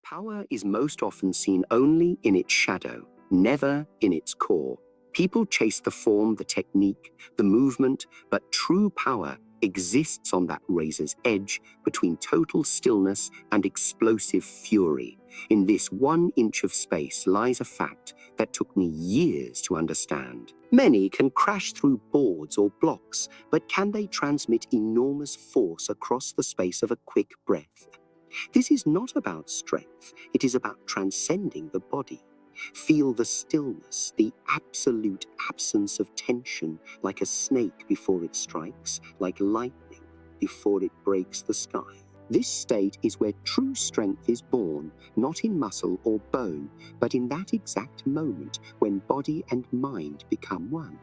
Power is most often seen only in its shadow, never in its core. People chase the form, the technique, the movement, but true power exists on that razor's edge between total stillness and explosive fury. In this 1 inch of space lies a fact that took me years to understand. Many can crash through boards or blocks, but can they transmit enormous force across the space of a quick breath? This is not about strength, it is about transcending the body. Feel the stillness, the absolute absence of tension, like a snake before it strikes, like lightning before it breaks the sky. This state is where true strength is born, not in muscle or bone, but in that exact moment when body and mind become one.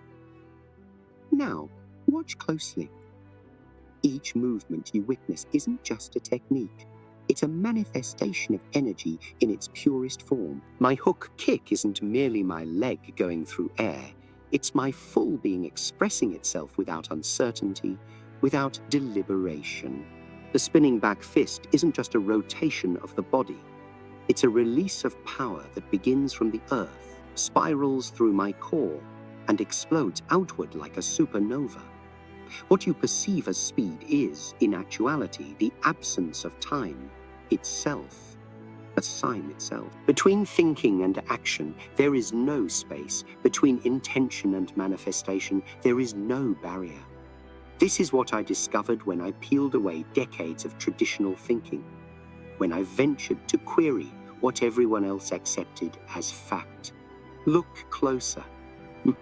Now, watch closely. Each movement you witness isn't just a technique. It's a manifestation of energy in its purest form. My hook kick isn't merely my leg going through air. It's my full being expressing itself without uncertainty, without deliberation. The spinning back fist isn't just a rotation of the body. It's a release of power that begins from the earth, spirals through my core, and explodes outward like a supernova. What you perceive as speed is, in actuality, the absence of time itself, a sign itself. Between thinking and action, there is no space. Between intention and manifestation, there is no barrier. This is what I discovered when I peeled away decades of traditional thinking, when I ventured to query what everyone else accepted as fact. Look closer.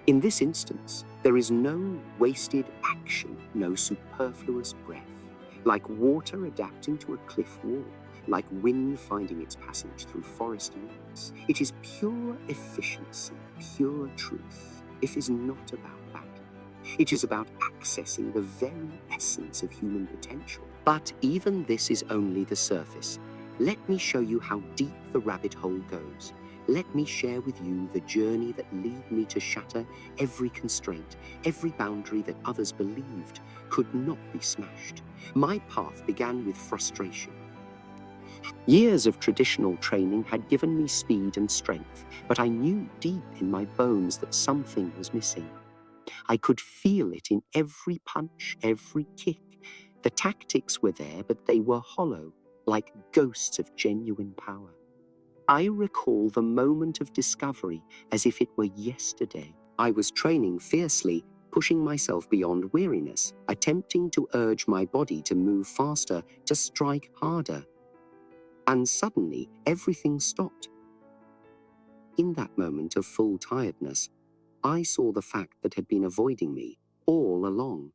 In this instance, there is no wasted action, no superfluous breath, like water adapting to a cliff wall, like wind finding its passage through forest roots. It is pure efficiency, pure truth. It is not about battle. It is about accessing the very essence of human potential. But even this is only the surface. Let me show you how deep the rabbit hole goes. Let me share with you the journey that led me to shatter every constraint, every boundary that others believed could not be smashed. My path began with frustration. Years of traditional training had given me speed and strength, but I knew deep in my bones that something was missing. I could feel it in every punch, every kick. The tactics were there, but they were hollow, like ghosts of genuine power. I recall the moment of discovery as if it were yesterday. I was training fiercely, pushing myself beyond weariness, attempting to urge my body to move faster, to strike harder. And suddenly, everything stopped. In that moment of full tiredness, I saw the fact that had been avoiding me all along.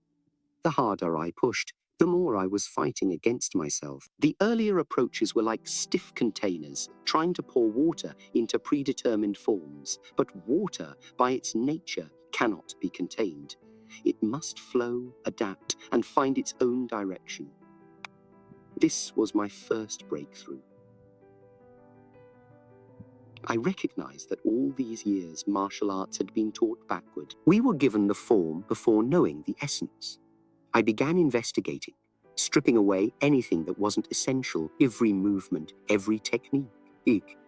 The harder I pushed, the more I was fighting against myself. The earlier approaches were like stiff containers, trying to pour water into predetermined forms. But water, by its nature, cannot be contained. It must flow, adapt, and find its own direction. This was my first breakthrough. I recognized that all these years martial arts had been taught backward. We were given the form before knowing the essence. I began investigating, stripping away anything that wasn't essential, every movement, every technique.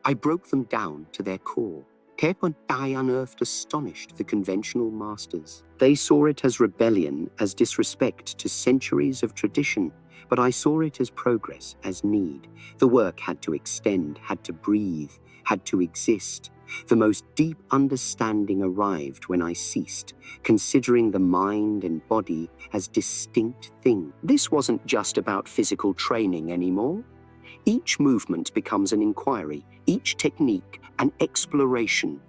I broke them down to their core. I unearthed astonished the conventional masters. They saw it as rebellion, as disrespect to centuries of tradition, but I saw it as progress, as need. The work had to extend, had to breathe, had to exist. The most deep understanding arrived when I ceased, considering the mind and body as distinct things. This wasn't just about physical training anymore. Each movement becomes an inquiry, each technique an exploration.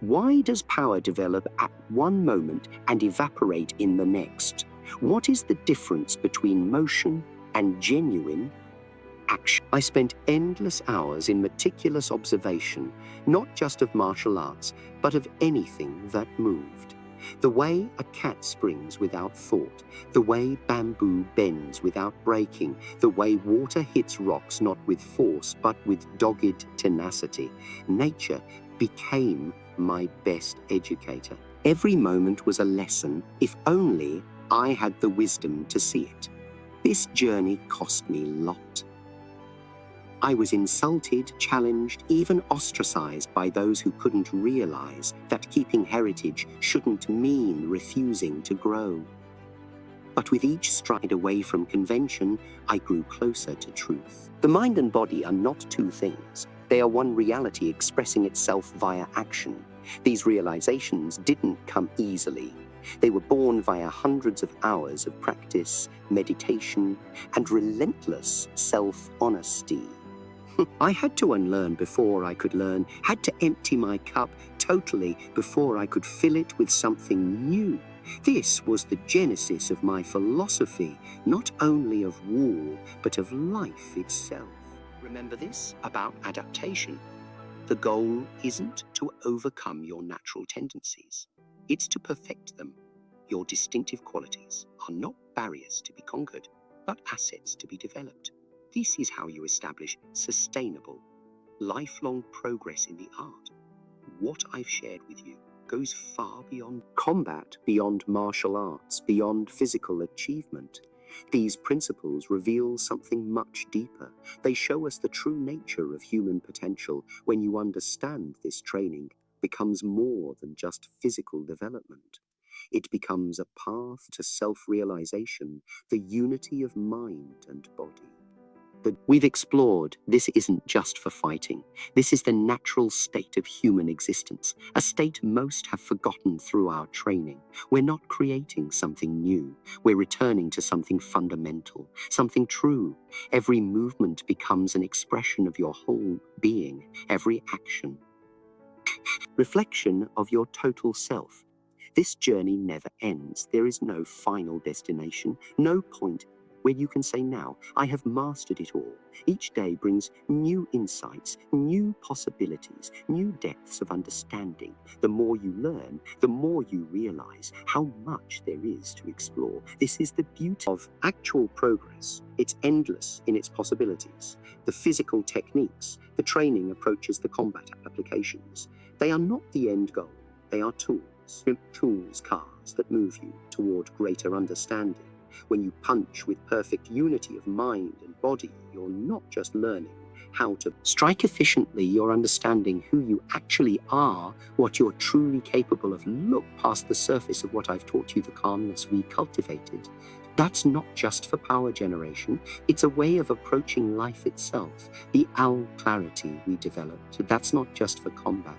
Why does power develop at one moment and evaporate in the next? What is the difference between motion and genuine action? I spent endless hours in meticulous observation, not just of martial arts, but of anything that moved. The way a cat springs without thought, the way bamboo bends without breaking, the way water hits rocks not with force, but with dogged tenacity. Nature became my best educator. Every moment was a lesson, if only I had the wisdom to see it. This journey cost me a lot. I was insulted, challenged, even ostracized by those who couldn't realize that keeping heritage shouldn't mean refusing to grow. But with each stride away from convention, I grew closer to truth. The mind and body are not two things. They are one reality expressing itself via action. These realizations didn't come easily. They were born via hundreds of hours of practice, meditation, and relentless self-honesty. I had to unlearn before I could learn, had to empty my cup totally before I could fill it with something new. This was the genesis of my philosophy, not only of war, but of life itself. Remember this about adaptation. The goal isn't to overcome your natural tendencies. It's to perfect them. Your distinctive qualities are not barriers to be conquered, but assets to be developed. This is how you establish sustainable, lifelong progress in the art. What I've shared with you goes far beyond combat, beyond martial arts, beyond physical achievement. These principles reveal something much deeper. They show us the true nature of human potential. When you understand this, training becomes more than just physical development. It becomes a path to self-realization, the unity of mind and body. But we've explored this isn't just for fighting. This is the natural state of human existence, a state most have forgotten through our training. We're not creating something new. We're returning to something fundamental, something true. Every movement becomes an expression of your whole being, every action. Reflection of your total self. This journey never ends. There is no final destination, no point where you can say, now, I have mastered it all. Each day brings new insights, new possibilities, new depths of understanding. The more you learn, the more you realize how much there is to explore. This is the beauty of actual progress. It's endless in its possibilities. The physical techniques, the training approaches, the combat applications. They are not the end goal. They are tools, cars that move you toward greater understanding. When you punch with perfect unity of mind and body, you're not just learning how to strike efficiently, you're understanding who you actually are, what you're truly capable of. Look past the surface of what I've taught you, the calmness we cultivated. That's not just for power generation, it's a way of approaching life itself. The clarity we developed, that's not just for combat.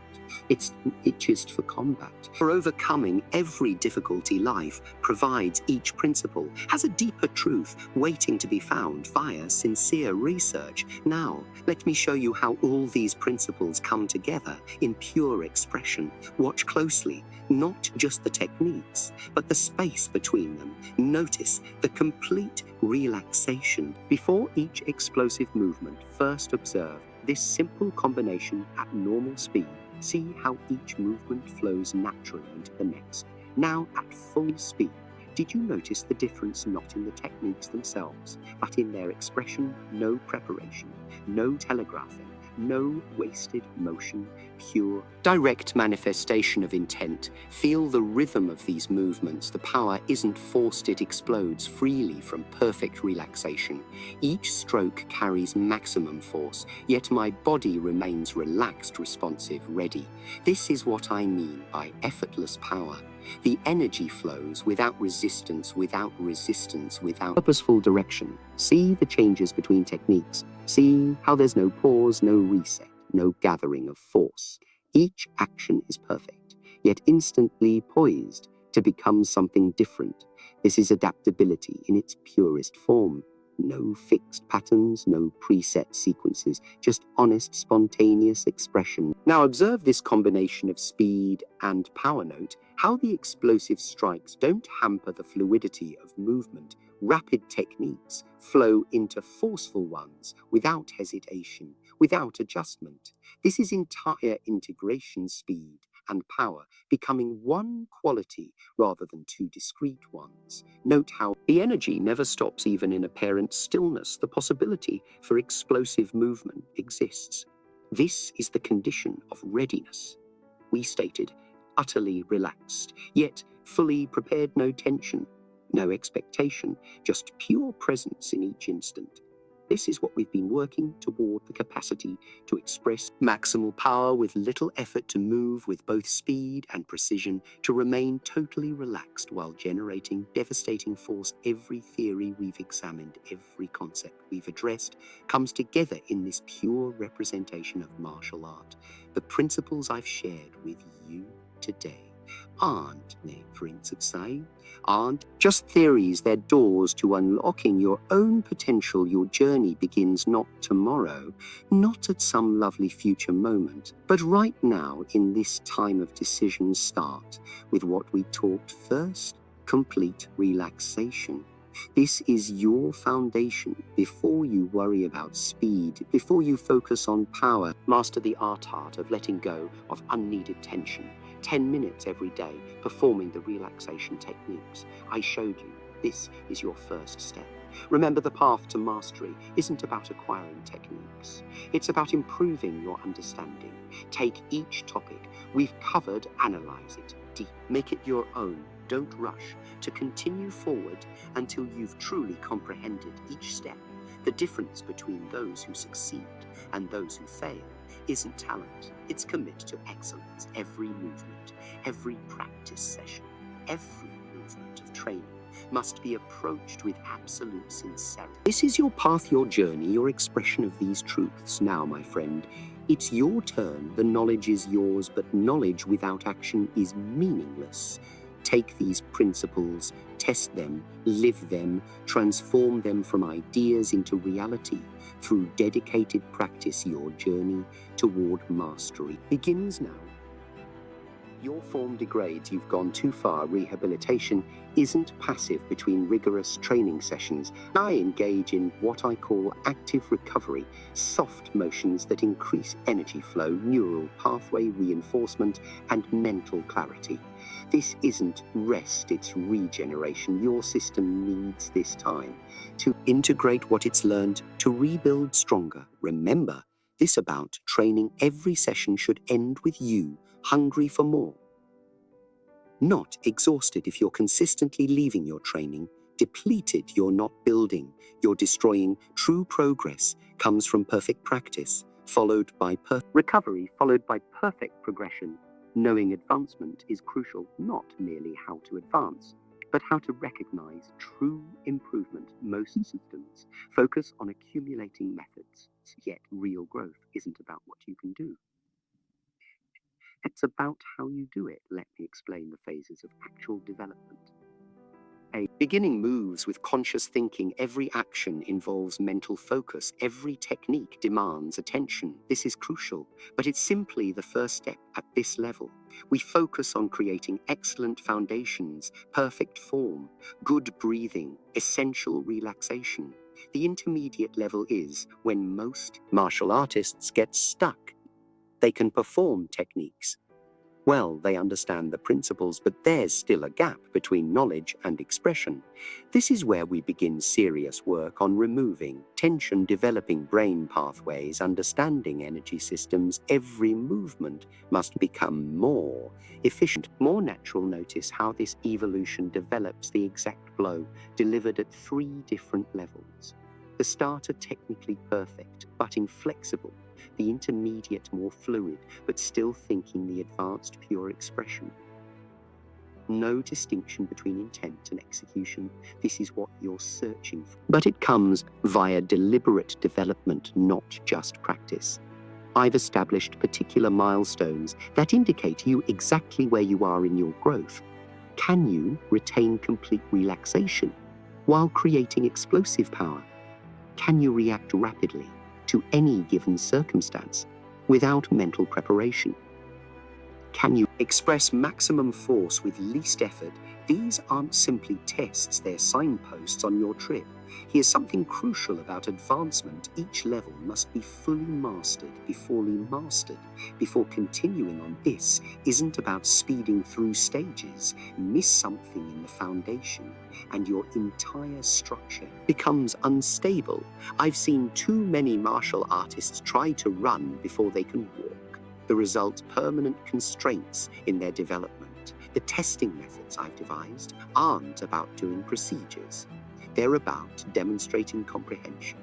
It's just for combat. For overcoming every difficulty, life provides. Each principle has a deeper truth waiting to be found via sincere research. Now, let me show you how all these principles come together in pure expression. Watch closely, not just the techniques, but the space between them. Notice the complete relaxation. Before each explosive movement, first observe this simple combination at normal speed. See how each movement flows naturally into the next. Now at full speed, did you notice the difference not in the techniques themselves, but in their expression? No preparation, no telegraphing, no wasted motion, pure, direct manifestation of intent. Feel the rhythm of these movements. The power isn't forced, it explodes freely from perfect relaxation. Each stroke carries maximum force, yet my body remains relaxed, responsive, ready. This is what I mean by effortless power. The energy flows without resistance, without purposeful direction. See the changes between techniques. See how there's no pause, no reset, no gathering of force. Each action is perfect, yet instantly poised to become something different. This is adaptability in its purest form. No fixed patterns, no preset sequences, just honest, spontaneous expression. Now observe this combination of speed and power. Note how the explosive strikes don't hamper the fluidity of movement. Rapid techniques flow into forceful ones without hesitation, without adjustment. This is entire integration, speed and power becoming one quality rather than two discrete ones. Note how the energy never stops even in apparent stillness. The possibility for explosive movement exists. This is the condition of readiness. We stated, utterly relaxed, yet fully prepared, no tension, no expectation, just pure presence in each instant. This is what we've been working toward, the capacity to express maximal power with little effort, to move with both speed and precision, to remain totally relaxed while generating devastating force. Every theory we've examined, every concept we've addressed comes together in this pure representation of martial art. The principles I've shared with you today aren't aren't just theories. They're doors to unlocking your own potential. Your journey begins not tomorrow, not at some lovely future moment, but right now in this time of decision. Start with what we talked first: complete relaxation. This is your foundation. Before you worry about speed, before you focus on power, master the art of letting go of unneeded tension. 10 minutes every day performing the relaxation techniques I showed you. This is your first step. Remember, the path to mastery isn't about acquiring techniques. It's about improving your understanding. Take each topic we've covered, analyze it deep, make it your own. Don't rush to continue forward until you've truly comprehended each step. The difference between those who succeed and those who fail isn't talent, it's commit to excellence. Every movement, every practice session, every movement of training must be approached with absolute sincerity. This is your path, your journey, your expression of these truths. Now, my friend, it's your turn. The knowledge is yours, but knowledge without action is meaningless. Take these principles, test them, live them, transform them from ideas into reality. Through dedicated practice, your journey toward mastery begins now. Your form degrades, you've gone too far. Rehabilitation isn't passive between rigorous training sessions. I engage in what I call active recovery, soft motions that increase energy flow, neural pathway reinforcement, and mental clarity. This isn't rest, it's regeneration. Your system needs this time to integrate what it's learned, to rebuild stronger. Remember, this about training. Every session should end with you hungry for more, not exhausted. If you're consistently leaving your training depleted, you're not building, you're destroying. True progress comes from perfect practice, followed by recovery, followed by perfect progression. Knowing advancement is crucial, not merely how to advance, but how to recognize true improvement. Most systems focus on accumulating methods, yet real growth isn't about what you can do. It's about how you do it. Let me explain the phases of actual development. A beginning moves with conscious thinking. Every action involves mental focus. Every technique demands attention. This is crucial, but it's simply the first step at this level. We focus on creating excellent foundations, perfect form, good breathing, essential relaxation. The intermediate level is when most martial artists get stuck. They can perform techniques well, they understand the principles, but there's still a gap between knowledge and expression. This is where we begin serious work on removing tension, developing brain pathways, understanding energy systems. Every movement must become more efficient, more natural. Notice how this evolution develops. The exact blow delivered at 3 different levels. The starter technically perfect, but inflexible. The intermediate more fluid, but still thinking. The advanced pure expression. No distinction between intent and execution. This is what you're searching for. But it comes via deliberate development, not just practice. I've established particular milestones that indicate to you exactly where you are in your growth. Can you retain complete relaxation while creating explosive power? Can you react rapidly to any given circumstance without mental preparation? Can you express maximum force with least effort? These aren't simply tests, they're signposts on your trip. Here's something crucial about advancement. Each level must be fully mastered before continuing on. This isn't about speeding through stages. Miss something in the foundation and your entire structure becomes unstable. I've seen too many martial artists try to run before they can walk. The result, permanent constraints in their development. The testing methods I've devised aren't about doing procedures. They're about demonstrating comprehension.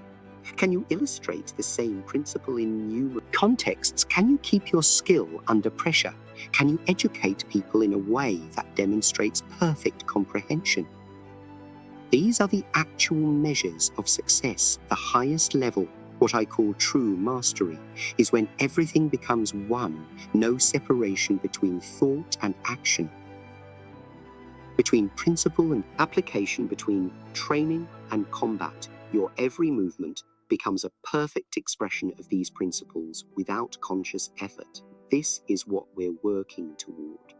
Can you illustrate the same principle in new contexts? Can you keep your skill under pressure? Can you educate people in a way that demonstrates perfect comprehension? These are the actual measures of success. The highest level, what I call true mastery, is when everything becomes one, no separation between thought and action, between principle and application, between training and combat. Your every movement becomes a perfect expression of these principles without conscious effort. This is what we're working toward.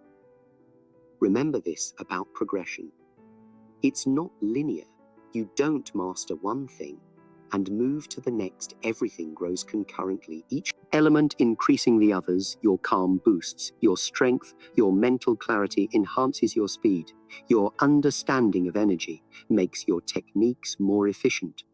Remember this about progression. It's not linear. You don't master one thing and move to the next. Everything grows concurrently, each element increasing the others. Your calm boosts your strength, your mental clarity enhances your speed, your understanding of energy makes your techniques more efficient.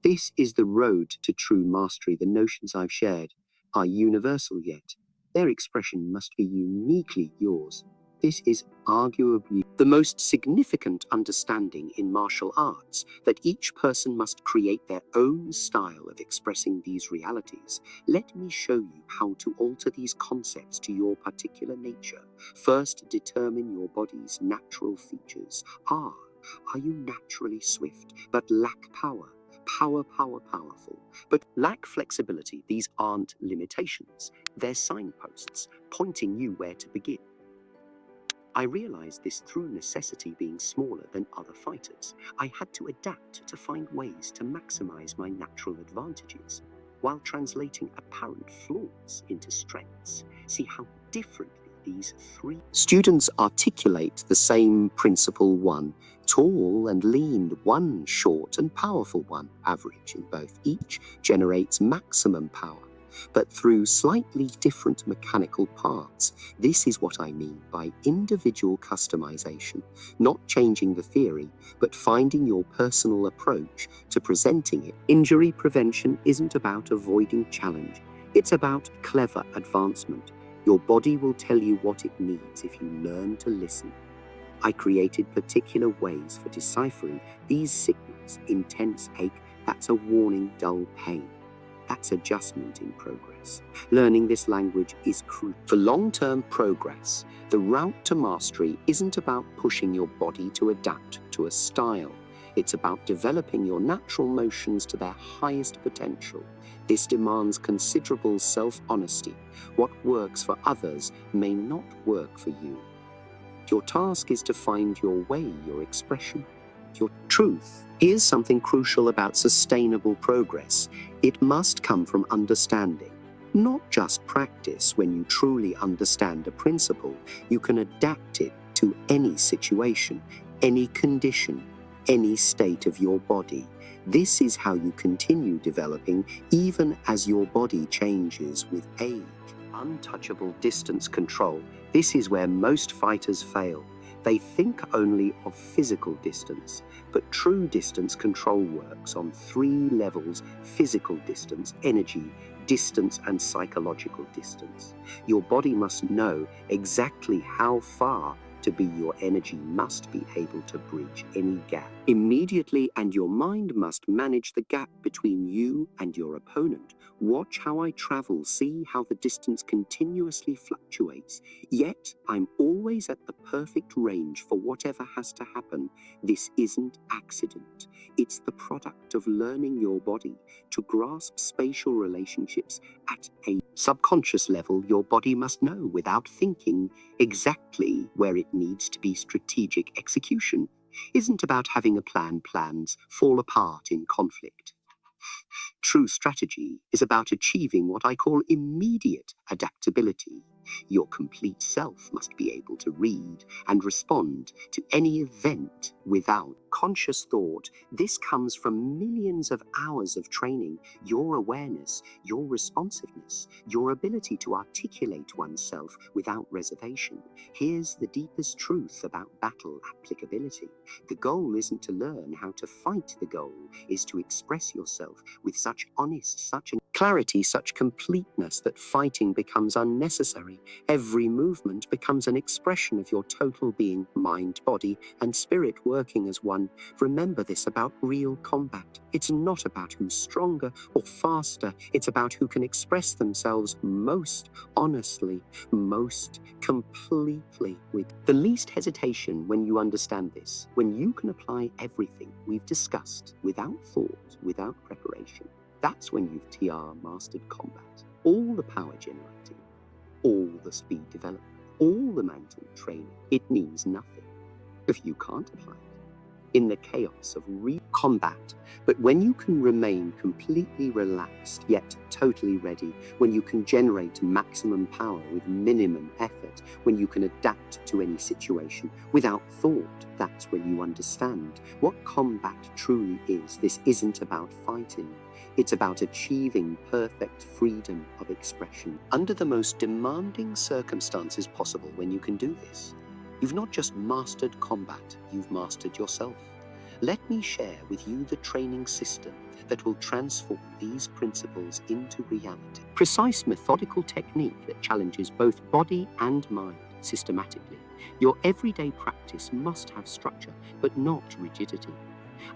This is the road to true mastery. The notions I've shared are universal, yet their expression must be uniquely yours. This is arguably the most significant understanding in martial arts, that each person must create their own style of expressing these realities. Let me show you how to alter these concepts to your particular nature. First, determine your body's natural features. Are you naturally swift, but lack power? Powerful, but lack flexibility? These aren't limitations. They're signposts, pointing you where to begin. I realized this through necessity. Being smaller than other fighters, I had to adapt to find ways to maximize my natural advantages while translating apparent flaws into strengths. See how differently these three students articulate the same principle: one tall and lean, one short and powerful, one average in both. Each generates maximum power, but through slightly different mechanical parts. This is what I mean by individual customization, not changing the theory, but finding your personal approach to presenting it. Injury prevention isn't about avoiding challenge. It's about clever advancement. Your body will tell you what it needs if you learn to listen. I created particular ways for deciphering these signals. Intense ache, that's a warning. Dull pain, that's adjustment in progress. Learning this language is crucial for long-term progress. The route to mastery isn't about pushing your body to adapt to a style. It's about developing your natural motions to their highest potential. This demands considerable self-honesty. What works for others may not work for you. Your task is to find your way, your expression, your truth. Here's something crucial about sustainable progress. It must come from understanding, not just practice. When you truly understand a principle, you can adapt it to any situation, any condition, any state of your body. This is how you continue developing, even as your body changes with age. Untouchable distance control. This is where most fighters fail. They think only of physical distance, but true distance control works on three levels: physical distance, energy distance, and psychological distance. Your body must know exactly how far to be. Your energy must be able to bridge any gap immediately, and your mind must manage the gap between you and your opponent. Watch how I travel. See how the distance continuously fluctuates, yet I'm always at the perfect range for whatever has to happen. This isn't accident. It's the product of learning your body to grasp spatial relationships at a subconscious level. Your body must know without thinking exactly where it needs to be. Strategic execution isn't about having a plan. Plans fall apart in conflict. True strategy is about achieving what I call immediate adaptability. Your complete self must be able to read and respond to any event without conscious thought. This comes from millions of hours of training. Your awareness, your responsiveness, your ability to articulate oneself without reservation. Here's the deepest truth about battle applicability. The goal isn't to learn how to fight. The goal is to express yourself with such honest, such clarity, such completeness that fighting becomes unnecessary. Every movement becomes an expression of your total being, mind, body, and spirit working as one. Remember this about real combat. It's not about who's stronger or faster. It's about who can express themselves most honestly, most completely, with the least hesitation. When you understand this, when you can apply everything we've discussed without thought, without preparation, that's when you've mastered combat. All the power generating, all the speed development, all the mental training, it means nothing if you can't apply it in the chaos of real combat. But when you can remain completely relaxed yet totally ready, when you can generate maximum power with minimum effort, when you can adapt to any situation without thought, that's when you understand what combat truly is. This isn't about fighting. It's about achieving perfect freedom of expression under the most demanding circumstances possible. When you can do this, you've not just mastered combat, you've mastered yourself. Let me share with you the training system that will transform these principles into reality. Precise methodical technique that challenges both body and mind systematically. Your everyday practice must have structure, but not rigidity.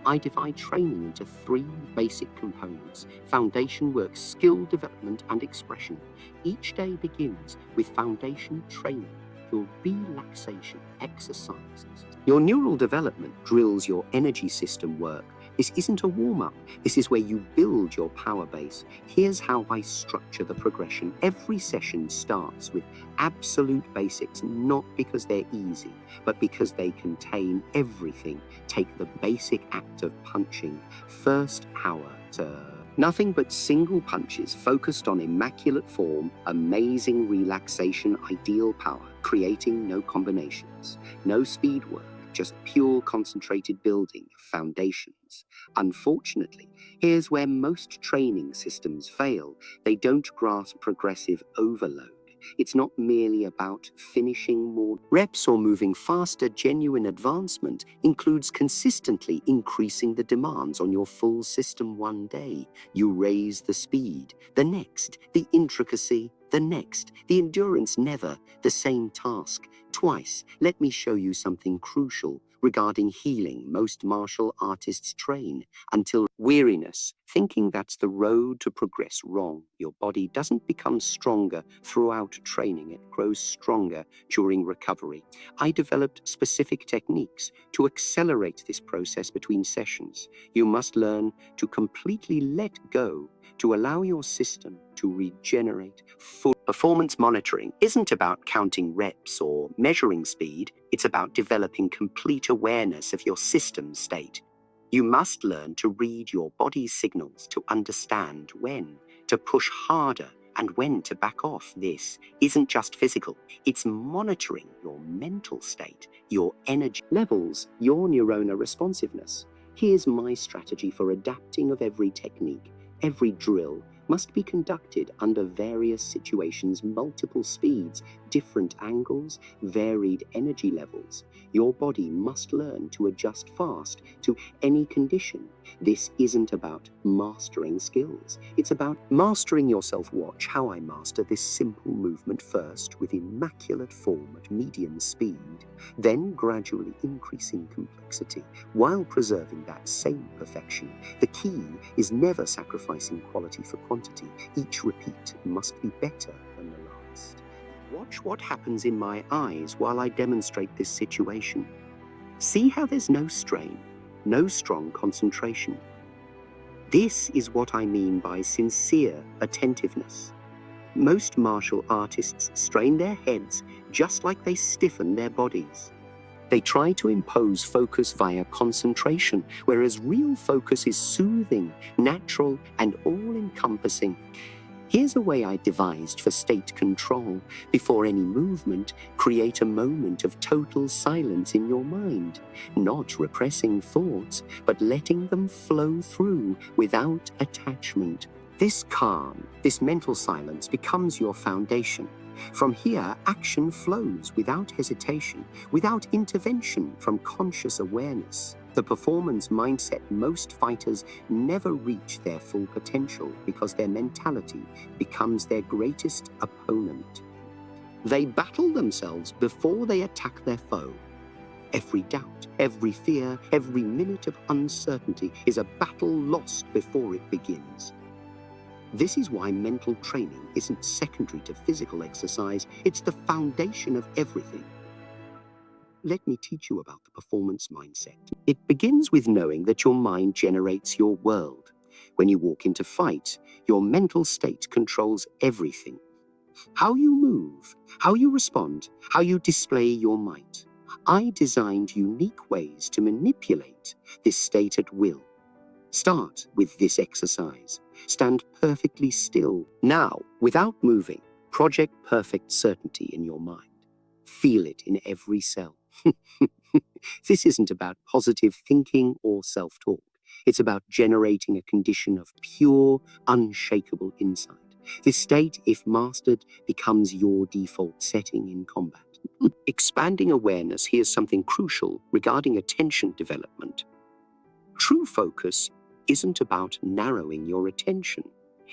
I divide training into 3 basic components: foundation work, skill development, and expression. Each day begins with foundation training, your relaxation exercises. Your neural development drills your energy system work. This isn't a warm-up. This is where you build your power base. Here's how I structure the progression. Every session starts with absolute basics, not because they're easy, but because they contain everything. Take the basic act of punching. First hour to nothing but single punches focused on immaculate form, amazing relaxation, ideal power, creating no combinations, no speed work, just pure concentrated building of foundations. Unfortunately, here's where most training systems fail. They don't grasp progressive overload. It's not merely about finishing more reps or moving faster. Genuine advancement includes consistently increasing the demands on your full system. One day, you raise the speed, the next, the intricacy, the next, the endurance. Never the same task twice. Let me show you something crucial regarding healing. Most martial artists train until weariness, thinking that's the road to progress. Wrong. Your body doesn't become stronger throughout training. It grows stronger during recovery. I developed specific techniques to accelerate this process between sessions. You must learn to completely let go, to allow your system to regenerate. Full performance monitoring isn't about counting reps or measuring speed. It's about developing complete awareness of your system state. You must learn to read your body's signals, to understand when to push harder and when to back off. This isn't just physical. It's monitoring your mental state, your energy levels, your neuronal responsiveness. Here's my strategy for adapting of every technique. Every drill must be conducted under various situations, multiple speeds, different angles, varied energy levels. Your body must learn to adjust fast to any condition. This isn't about mastering skills. It's about mastering yourself. Watch how I master this simple movement, first with immaculate form at medium speed, then gradually increasing complexity while preserving that same perfection. The key is never sacrificing quality for quantity. Each repeat must be better than the last. Watch what happens in my eyes while I demonstrate this situation. See how there's no strain, no strong concentration. This is what I mean by sincere attentiveness. Most martial artists strain their heads just like they stiffen their bodies. They try to impose focus via concentration, whereas real focus is soothing, natural, and all-encompassing. Here's a way I devised for state control. Before any movement, create a moment of total silence in your mind, not repressing thoughts, but letting them flow through without attachment. This calm, this mental silence becomes your foundation. From here, action flows without hesitation, without intervention from conscious awareness. The performance mindset, most fighters never reach their full potential because their mentality becomes their greatest opponent. They battle themselves before they attack their foe. Every doubt, every fear, every minute of uncertainty is a battle lost before it begins. This is why mental training isn't secondary to physical exercise, it's the foundation of everything. Let me teach you about the performance mindset. It begins with knowing that your mind generates your world. When you walk into fight, your mental state controls everything. How you move, how you respond, how you display your might. I designed unique ways to manipulate this state at will. Start with this exercise. Stand perfectly still. Now, without moving, project perfect certainty in your mind. Feel it in every cell. This isn't about positive thinking or self-talk. It's about generating a condition of pure, unshakable insight. This state, if mastered, becomes your default setting in combat. Expanding awareness, here's something crucial regarding attention development. True focus isn't about narrowing your attention.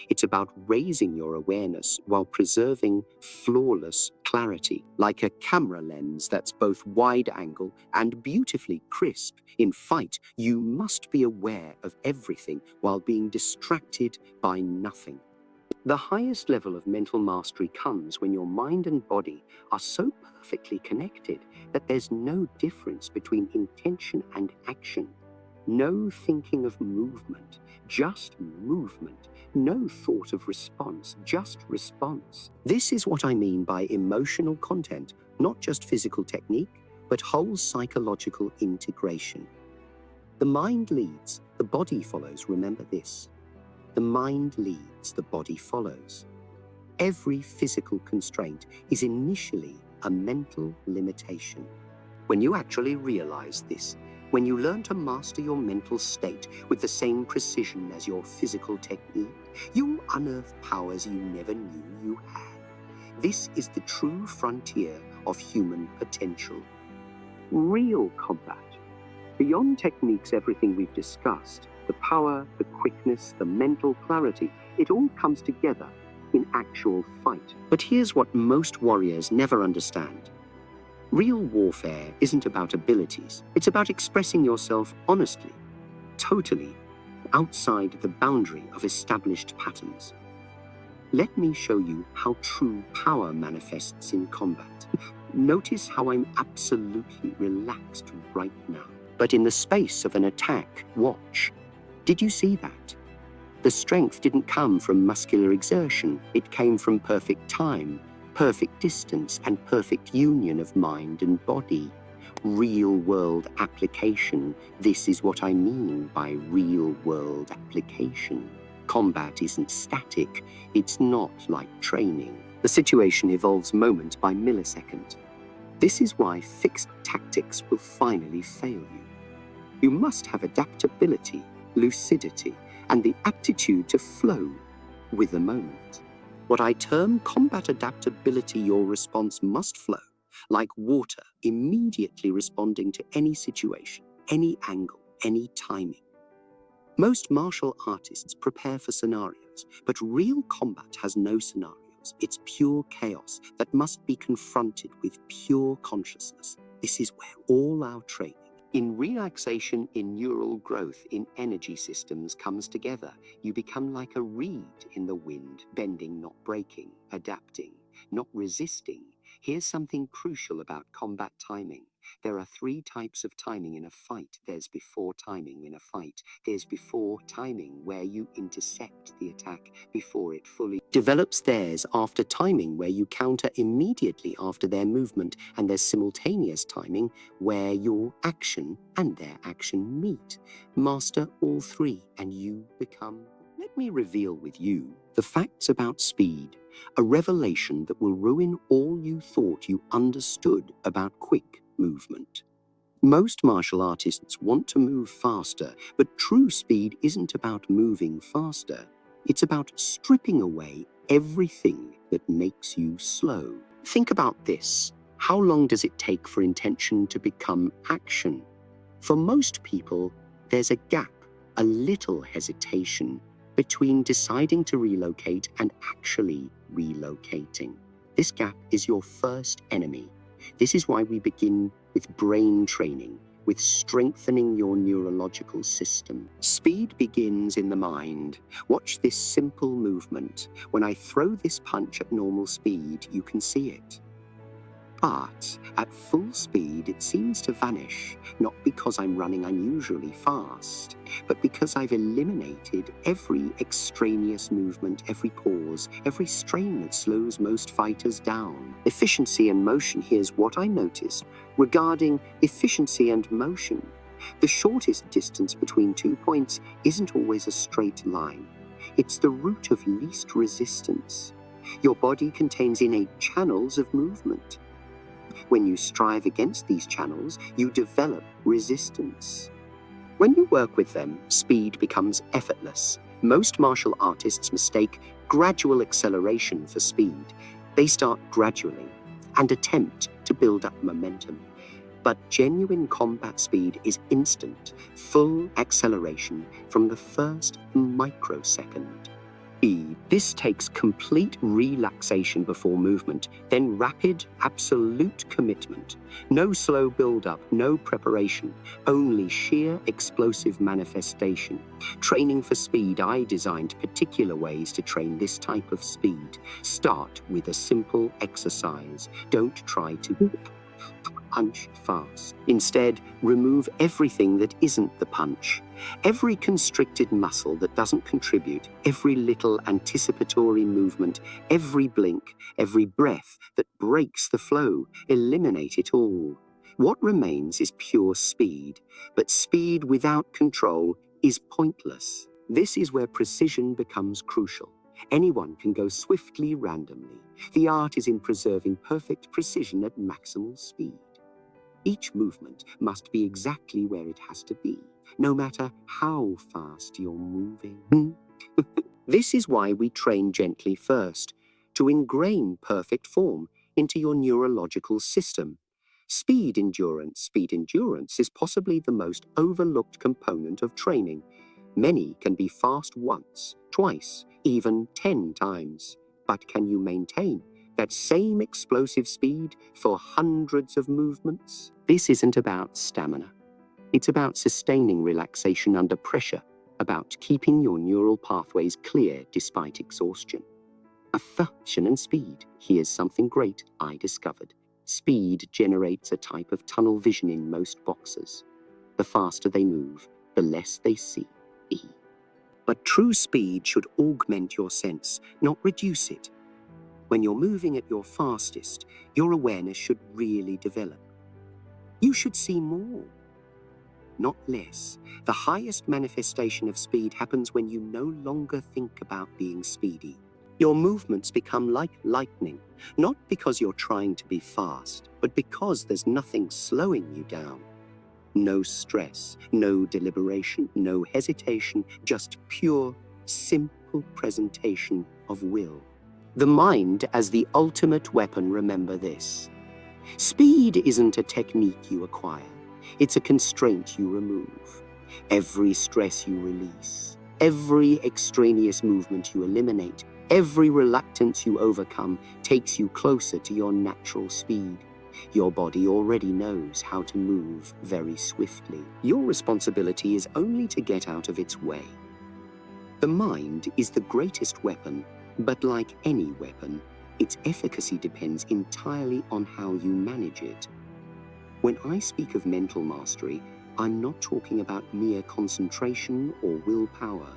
It's about raising your awareness while preserving flawless clarity, like a camera lens that's both wide angle and beautifully crisp. In fight, you must be aware of everything while being distracted by nothing. The highest level of mental mastery comes when your mind and body are so perfectly connected that there's no difference between intention and action. No thinking of movement, just movement. No thought of response, just response. This is what I mean by emotional content, not just physical technique, but whole psychological integration. The mind leads, the body follows. Remember this. The mind leads, the body follows. Every physical constraint is initially a mental limitation. When you actually realize this, when you learn to master your mental state with the same precision as your physical technique, you unearth powers you never knew you had. This is the true frontier of human potential. Real combat. Beyond techniques, everything we've discussed, the power, the quickness, the mental clarity, it all comes together in actual fight. But here's what most warriors never understand. Real warfare isn't about abilities. It's about expressing yourself honestly, totally, outside the boundary of established patterns. Let me show you how true power manifests in combat. Notice how I'm absolutely relaxed right now. But in the space of an attack, watch. Did you see that? The strength didn't come from muscular exertion. It came from perfect time, perfect distance, and perfect union of mind and body. Real-world application. This is what I mean by real-world application. Combat isn't static. It's not like training. The situation evolves moment by millisecond. This is why fixed tactics will finally fail you. You must have adaptability, lucidity, and the aptitude to flow with the moment. What I term combat adaptability, your response must flow, like water, immediately responding to any situation, any angle, any timing. Most martial artists prepare for scenarios, but real combat has no scenarios. It's pure chaos that must be confronted with pure consciousness. This is where all our training in relaxation, in neural growth, in energy systems comes together. You become like a reed in the wind, bending, not breaking, adapting, not resisting. Here's something crucial about combat timing. There are 3 types of timing in a fight. There's before timing in a fight. There's before timing, where you intercept the attack before it fully develops. There's after timing, where you counter immediately after their movement. And there's simultaneous timing, where your action and their action meet. Master all 3, and you become... Let me reveal with you the facts about speed, a revelation that will ruin all you thought you understood about quick movement. Most martial artists want to move faster, but true speed isn't about moving faster. It's about stripping away everything that makes you slow. Think about this. How long does it take for intention to become action? For most people, there's a gap, a little hesitation between deciding to relocate and actually relocating. This gap is your first enemy. This is why we begin with brain training, with strengthening your neurological system. Speed begins in the mind. Watch this simple movement. When I throw this punch at normal speed, you can see it. But at full speed, it seems to vanish, not because I'm running unusually fast, but because I've eliminated every extraneous movement, every pause, every strain that slows most fighters down. Efficiency and motion, here's what I noticed regarding efficiency and motion. The shortest distance between 2 points isn't always a straight line. It's the route of least resistance. Your body contains innate channels of movement. When you strive against these channels, you develop resistance. When you work with them, speed becomes effortless. Most martial artists mistake gradual acceleration for speed. They start gradually and attempt to build up momentum. But genuine combat speed is instant, full acceleration from the first microsecond. This takes complete relaxation before movement, then rapid, absolute commitment. No slow build-up, no preparation, only sheer explosive manifestation. Training for speed, I designed particular ways to train this type of speed. Start with a simple exercise. Don't try to punch fast. Instead, remove everything that isn't the punch. Every constricted muscle that doesn't contribute, every little anticipatory movement, every blink, every breath that breaks the flow, eliminate it all. What remains is pure speed, but speed without control is pointless. This is where precision becomes crucial. Anyone can go swiftly randomly. The art is in preserving perfect precision at maximal speed. Each movement must be exactly where it has to be, no matter how fast you're moving. This is why we train gently first, to ingrain perfect form into your neurological system. Speed endurance is possibly the most overlooked component of training. Many can be fast once, twice, even 10 times. But can you maintain that same explosive speed for hundreds of movements? This isn't about stamina. It's about sustaining relaxation under pressure, about keeping your neural pathways clear despite exhaustion. Affection and speed. Here's something great I discovered. Speed generates a type of tunnel vision in most boxers. The faster they move, the less they see. But true speed should augment your sense, not reduce it. When you're moving at your fastest, your awareness should really develop. You should see more, not less. The highest manifestation of speed happens when you no longer think about being speedy. Your movements become like lightning, not because you're trying to be fast, but because there's nothing slowing you down. No stress, no deliberation, no hesitation, just pure, simple presentation of will. The mind as the ultimate weapon, remember this. Speed isn't a technique you acquire. It's a constraint you remove. Every stress you release, every extraneous movement you eliminate, every reluctance you overcome takes you closer to your natural speed. Your body already knows how to move very swiftly. Your responsibility is only to get out of its way. The mind is the greatest weapon, but like any weapon, its efficacy depends entirely on how you manage it. When I speak of mental mastery, I'm not talking about mere concentration or willpower.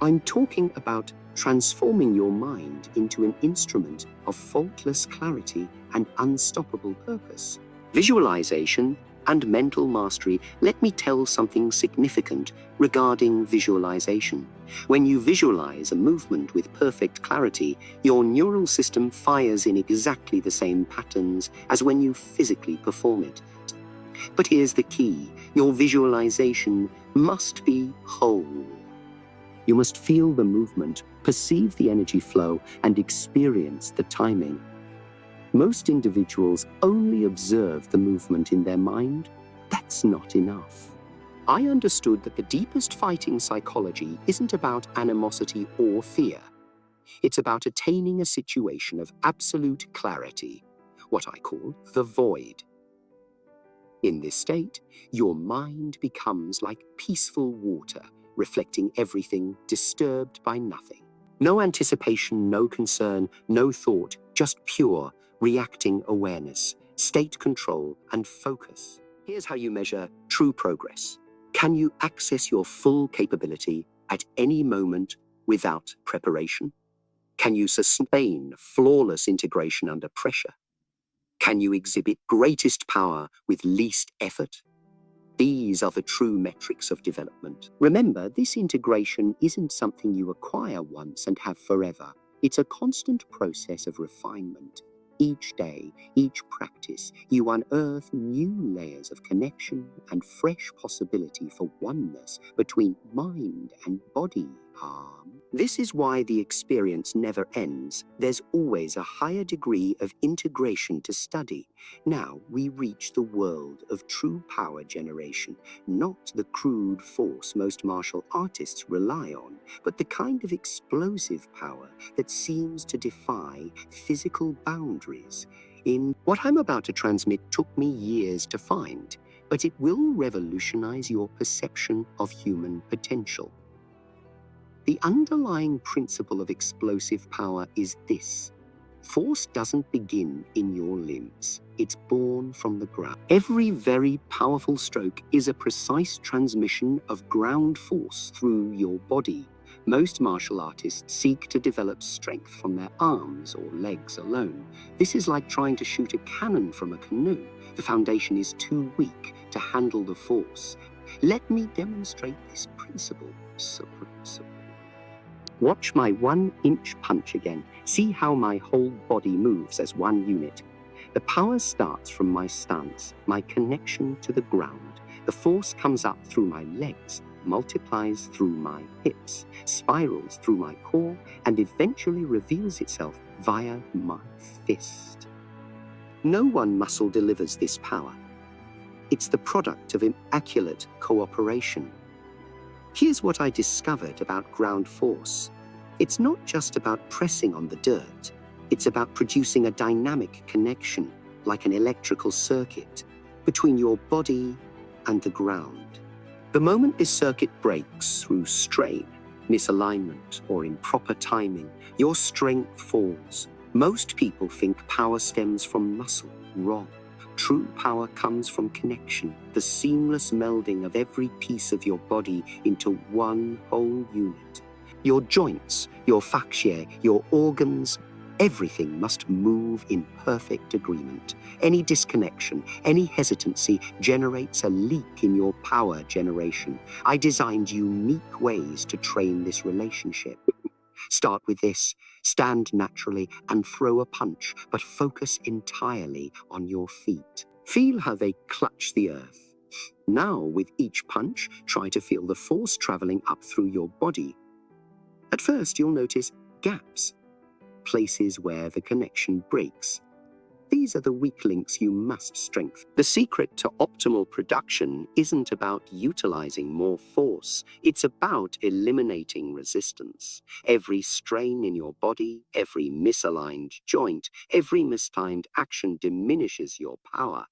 I'm talking about transforming your mind into an instrument of faultless clarity and unstoppable purpose. Visualization and mental mastery, let me tell something significant regarding visualization. When you visualize a movement with perfect clarity, your neural system fires in exactly the same patterns as when you physically perform it. But here's the key: your visualization must be whole. You must feel the movement, perceive the energy flow, and experience the timing. Most individuals only observe the movement in their mind. That's not enough. I understood that the deepest fight in psychology isn't about animosity or fear. It's about attaining a situation of absolute clarity, what I call the void. In this state, your mind becomes like peaceful water, reflecting everything, disturbed by nothing. No anticipation, no concern, no thought, just pure, reacting awareness, state control, and focus. Here's how you measure true progress. Can you access your full capability at any moment without preparation? Can you sustain flawless integration under pressure? Can you exhibit greatest power with least effort? These are the true metrics of development. Remember, this integration isn't something you acquire once and have forever. It's a constant process of refinement. Each day, each practice, you unearth new layers of connection and fresh possibility for oneness between mind and body. This is why the experience never ends. There's always a higher degree of integration to study. Now we reach the world of true power generation, not the crude force most martial artists rely on, but the kind of explosive power that seems to defy physical boundaries. What I'm about to transmit took me years to find, but it will revolutionize your perception of human potential. The underlying principle of explosive power is this: force doesn't begin in your limbs. It's born from the ground. Every very powerful stroke is a precise transmission of ground force through your body. Most martial artists seek to develop strength from their arms or legs alone. This is like trying to shoot a cannon from a canoe. The foundation is too weak to handle the force. Let me demonstrate this principle. Watch my 1-inch punch again. See how my whole body moves as one unit. The power starts from my stance, my connection to the ground. The force comes up through my legs, multiplies through my hips, spirals through my core, and eventually reveals itself via my fist. No one muscle delivers this power. It's the product of immaculate cooperation. Here's what I discovered about ground force. It's not just about pressing on the dirt. It's about producing a dynamic connection, like an electrical circuit, between your body and the ground. The moment this circuit breaks through strain, misalignment, or improper timing, your strength falls. Most people think power stems from muscle. Wrong. True power comes from connection, the seamless melding of every piece of your body into one whole unit. Your joints, your fascia, your organs, everything must move in perfect agreement. Any disconnection, any hesitancy generates a leak in your power generation. I designed unique ways to train this relationship. Start with this. Stand naturally and throw a punch, but focus entirely on your feet. Feel how they clutch the earth. Now, with each punch, try to feel the force traveling up through your body. At first, you'll notice gaps, places where the connection breaks. These are the weak links you must strengthen. The secret to optimal production isn't about utilizing more force. It's about eliminating resistance. Every strain in your body, every misaligned joint, every mistimed action diminishes your power.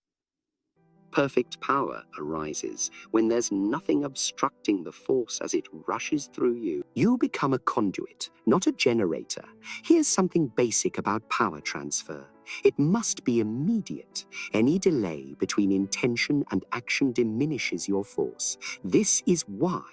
Perfect power arises when there's nothing obstructing the force as it rushes through you. You become a conduit, not a generator. Here's something basic about power transfer. It must be immediate. Any delay between intention and action diminishes your force. This is why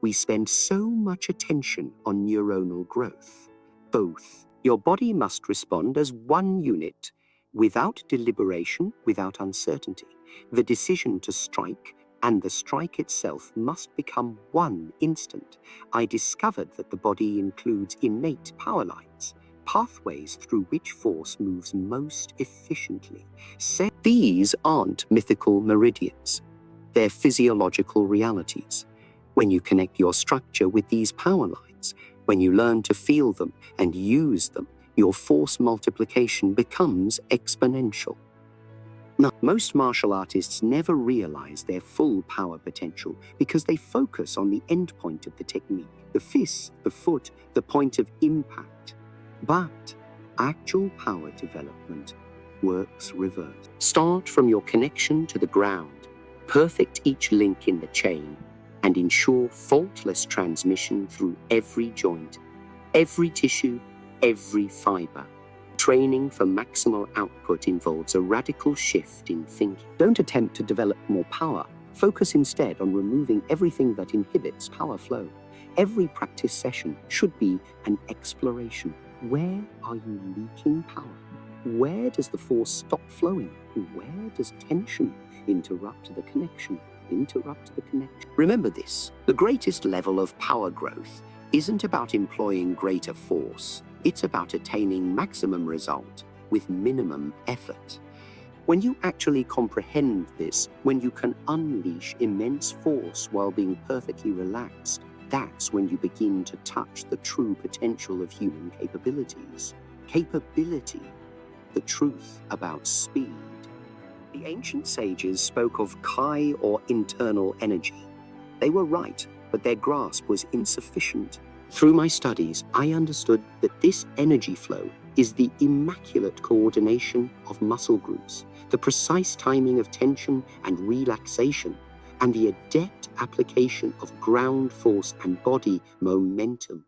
we spend so much attention on neuronal growth. Both. Your body must respond as one unit, without deliberation, without uncertainty. The decision to strike and the strike itself must become one instant. I discovered that the body includes innate power lines, pathways through which force moves most efficiently. These aren't mythical meridians. They're physiological realities. When you connect your structure with these power lines, when you learn to feel them and use them, your force multiplication becomes exponential. Now, most martial artists never realize their full power potential because they focus on the endpoint of the technique, the fist, the foot, the point of impact. But actual power development works reverse. Start from your connection to the ground, perfect each link in the chain, and ensure faultless transmission through every joint, every tissue, every fiber. Training for maximal output involves a radical shift in thinking. Don't attempt to develop more power. Focus instead on removing everything that inhibits power flow. Every practice session should be an exploration. Where are you leaking power? Where does the force stop flowing? Where does tension interrupt the connection? Remember this, the greatest level of power growth isn't about employing greater force. It's about attaining maximum result with minimum effort. When you actually comprehend this, when you can unleash immense force while being perfectly relaxed, that's when you begin to touch the true potential of human capabilities. Capability, the truth about speed. The ancient sages spoke of Kai, or internal energy. They were right, but their grasp was insufficient. Through my studies, I understood that this energy flow is the immaculate coordination of muscle groups, the precise timing of tension and relaxation, and the adept application of ground force and body momentum.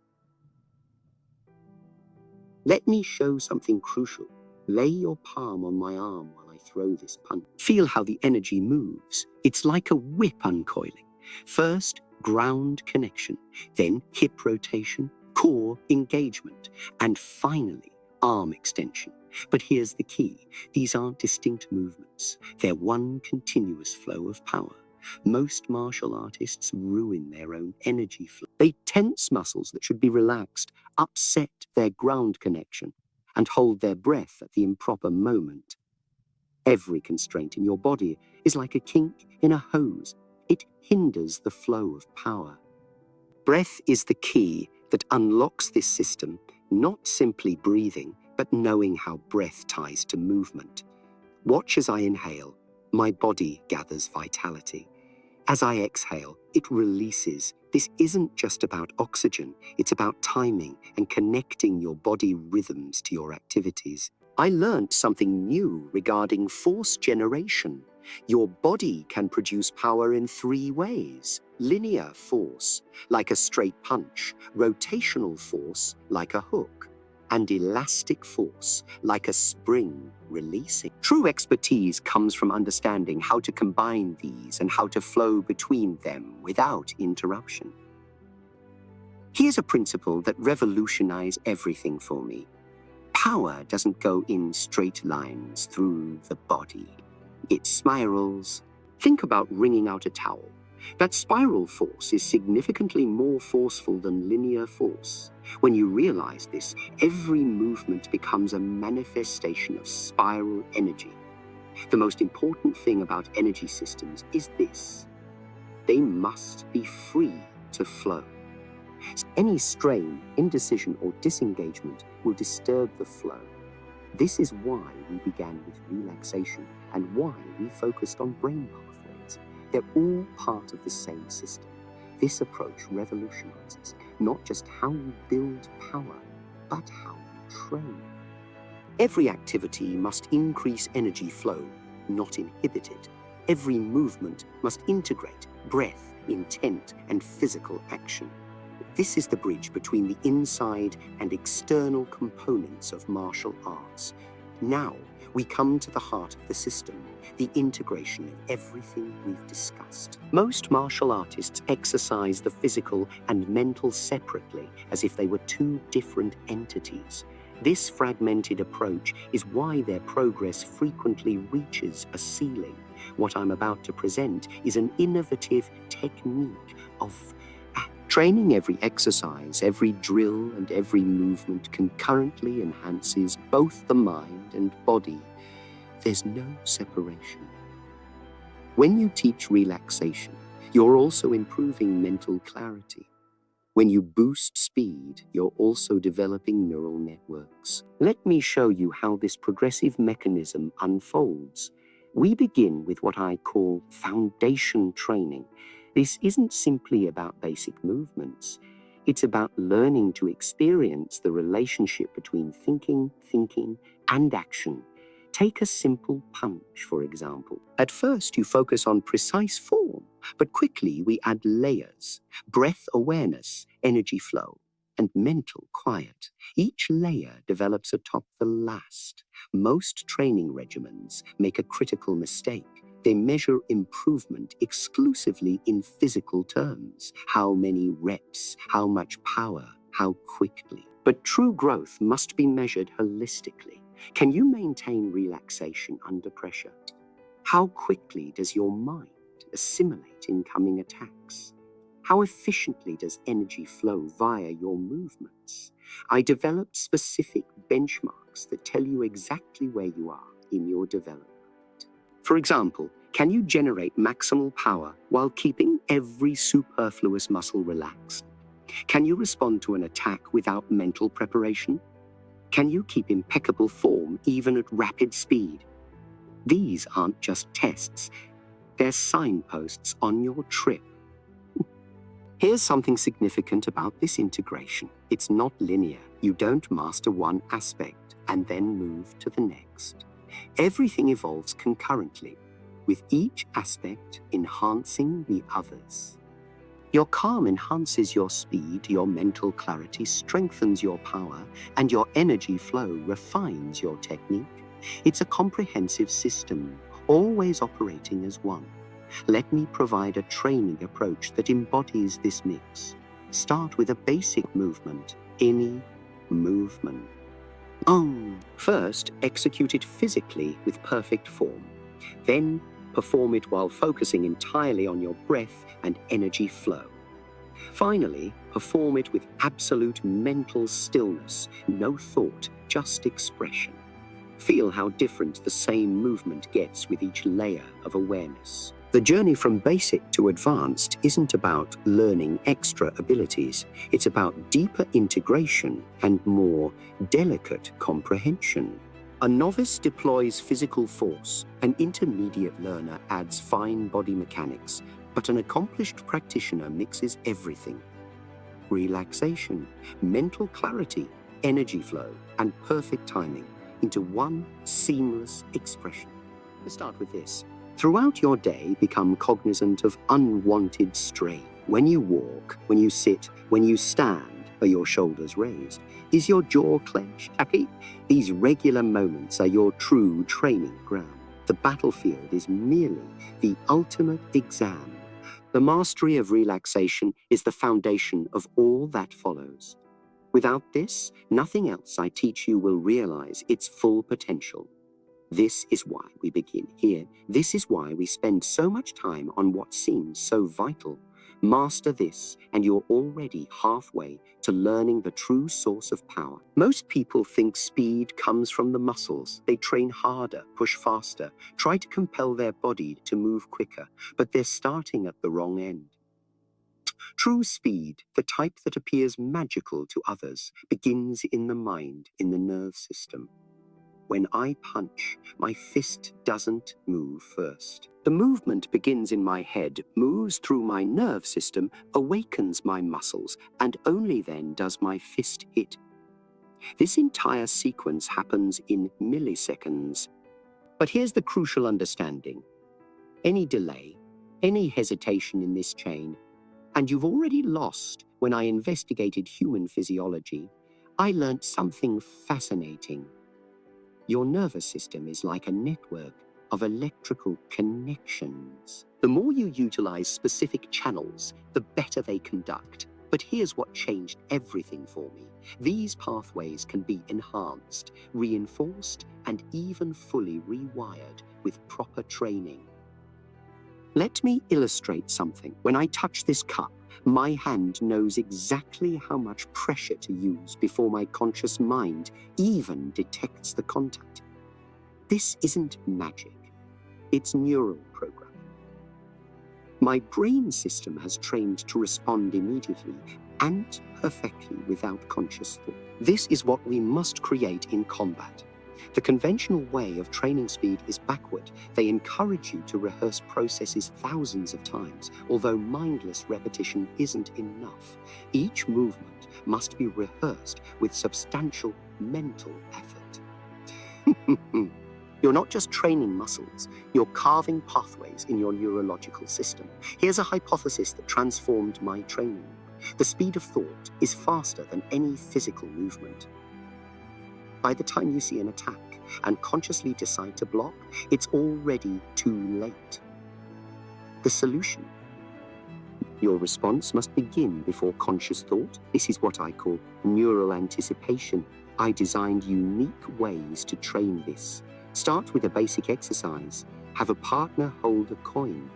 Let me show something crucial. Lay your palm on my arm while I throw this punch. Feel how the energy moves. It's like a whip uncoiling. First, ground connection, then hip rotation, core engagement, and finally, arm extension. But here's the key. These aren't distinct movements. They're one continuous flow of power. Most martial artists ruin their own energy flow. They tense muscles that should be relaxed, upset their ground connection, and hold their breath at the improper moment. Every constraint in your body is like a kink in a hose. It hinders the flow of power. Breath is the key that unlocks this system, not simply breathing, but knowing how breath ties to movement. Watch as I inhale, my body gathers vitality. As I exhale, it releases. This isn't just about oxygen, it's about timing and connecting your body rhythms to your activities. I learned something new regarding force generation. Your body can produce power in 3 ways. Linear force, like a straight punch, rotational force, like a hook, and elastic force, like a spring releasing. True expertise comes from understanding how to combine these and how to flow between them without interruption. Here's a principle that revolutionized everything for me. Power doesn't go in straight lines through the body. It spirals. Think about wringing out a towel. That spiral force is significantly more forceful than linear force. When you realize this, every movement becomes a manifestation of spiral energy. The most important thing about energy systems is this: they must be free to flow. Any strain, indecision, or disengagement will disturb the flow. This is why we began with relaxation and why we focused on brain pathways. They're all part of the same system. This approach revolutionizes not just how you build power, but how you train. Every activity must increase energy flow, not inhibit it. Every movement must integrate breath, intent, and physical action. This is the bridge between the inside and external components of martial arts. Now, we come to the heart of the system, the integration of everything we've discussed. Most martial artists exercise the physical and mental separately, as if they were 2 different entities. This fragmented approach is why their progress frequently reaches a ceiling. What I'm about to present is an innovative technique of training. Every exercise, every drill, and every movement concurrently enhances both the mind and body. There's no separation. When you teach relaxation, you're also improving mental clarity. When you boost speed, you're also developing neural networks. Let me show you how this progressive mechanism unfolds. We begin with what I call foundation training. This isn't simply about basic movements. It's about learning to experience the relationship between thinking, and action. Take a simple punch, for example. At first, you focus on precise form, but quickly we add layers: breath awareness, energy flow, and mental quiet. Each layer develops atop the last. Most training regimens make a critical mistake. They measure improvement exclusively in physical terms. How many reps, how much power, how quickly. But true growth must be measured holistically. Can you maintain relaxation under pressure? How quickly does your mind assimilate incoming attacks? How efficiently does energy flow via your movements? I developed specific benchmarks that tell you exactly where you are in your development. For example, can you generate maximal power while keeping every superfluous muscle relaxed? Can you respond to an attack without mental preparation? Can you keep impeccable form even at rapid speed? These aren't just tests, they're signposts on your trip. Here's something significant about this integration. It's not linear. You don't master one aspect and then move to the next. Everything evolves concurrently, with each aspect enhancing the others. Your calm enhances your speed, your mental clarity strengthens your power, and your energy flow refines your technique. It's a comprehensive system, always operating as one. Let me provide a training approach that embodies this mix. Start with a basic movement, any movement. First, execute it physically with perfect form. Then, perform it while focusing entirely on your breath and energy flow. Finally, perform it with absolute mental stillness, no thought, just expression. Feel how different the same movement gets with each layer of awareness. The journey from basic to advanced isn't about learning extra abilities. It's about deeper integration and more delicate comprehension. A novice deploys physical force, an intermediate learner adds fine body mechanics, but an accomplished practitioner mixes everything. Relaxation, mental clarity, energy flow, and perfect timing into one seamless expression. Let's start with this. Throughout your day, become cognizant of unwanted strain. When you walk, when you sit, when you stand, are your shoulders raised? Is your jaw clenched? Happy? These regular moments are your true training ground. The battlefield is merely the ultimate exam. The mastery of relaxation is the foundation of all that follows. Without this, nothing else I teach you will realize its full potential. This is why we begin here. This is why we spend so much time on what seems so vital. Master this, and you're already halfway to learning the true source of power. Most people think speed comes from the muscles. They train harder, push faster, try to compel their body to move quicker, but they're starting at the wrong end. True speed, the type that appears magical to others, begins in the mind, in the nerve system. When I punch, my fist doesn't move first. The movement begins in my head, moves through my nerve system, awakens my muscles, and only then does my fist hit. This entire sequence happens in milliseconds. But here's the crucial understanding. Any delay, any hesitation in this chain, and you've already lost. When I investigated human physiology, I learned something fascinating. Your nervous system is like a network of electrical connections. The more you utilize specific channels, the better they conduct. But here's what changed everything for me. These pathways can be enhanced, reinforced, and even fully rewired with proper training. Let me illustrate something. When I touch this cup, my hand knows exactly how much pressure to use before my conscious mind even detects the contact. This isn't magic. It's neural programming. My brain system has trained to respond immediately and perfectly without conscious thought. This is what we must create in combat. The conventional way of training speed is backward. They encourage you to rehearse processes thousands of times, although mindless repetition isn't enough. Each movement must be rehearsed with substantial mental effort. You're not just training muscles, you're carving pathways in your neurological system. Here's a hypothesis that transformed my training. The speed of thought is faster than any physical movement. By the time you see an attack and consciously decide to block, it's already too late. The solution? Your response must begin before conscious thought. This is what I call neural anticipation. I designed unique ways to train this. Start with a basic exercise. Have a partner hold a coin.